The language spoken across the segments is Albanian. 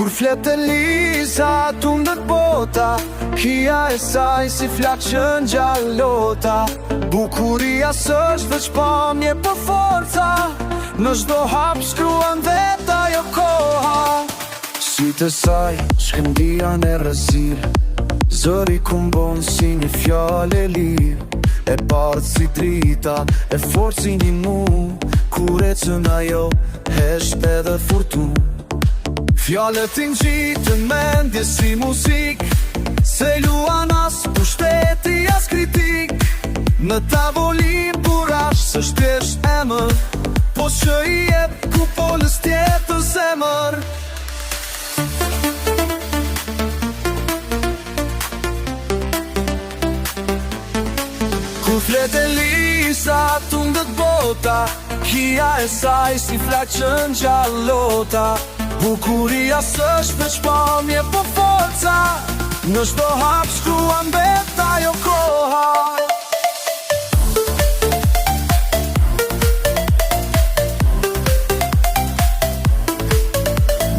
Kur flet e Liza, tundet bota, hija e saj si flak që ngjallota. Bukuria s'është veç pamje për forca, në çdo hap shkruan vet ajo koha. Sytë e saj shkëndian e rrezir, zëri kumbon si një fjallë e lirë, e bardhë si drita, e fort si një mu, kur e cën ajo hesht edhe furtun. Fjallet i ngjitën mendje si muzik, se luan as pushteti as kritik. Në tavolin burash s'është thjesht emër, po që i jep kupolës tjetër zemër. Kur flet e Liza, tundet bota, hija e saj si flak që ngjallota. Bukuria s'është veç pamje për forca, në çdo hap shkruan vet ajo koha.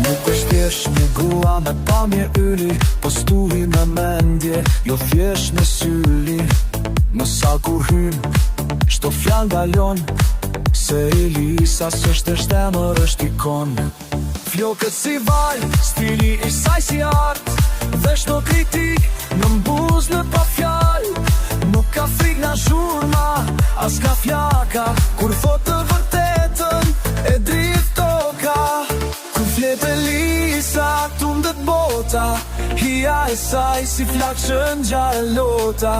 Nuk është thjesht një grua me pamje yli, po stuhi me mendje, jo thjesht në syli. Në sa kur hyn, çdo fjalë dalon, se Liza s'është thjesht emër, është ikon. Flokët si vaj, stili i saj si art, dhe çdo kritik në mbuz në pa fjall. Nuk ka frik nga zhurma, as ka fjaka, kur thot të vërtetën e dritë toka. Kur flet e Liza, tundet bota, hija e saj si flak që ngjallota.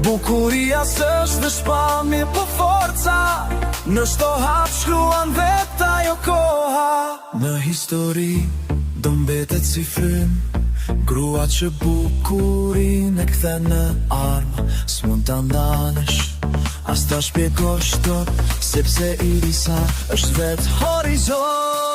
Bukuria s'është veç pamje për forca, në çdo hap shkruan vet ajo koha. Në histori do mbetet si frym, grua që bukurin e kthen në armë. S'mund ta ndalesh, as ta shpjegosh dot, sepse Liza është vet horizont.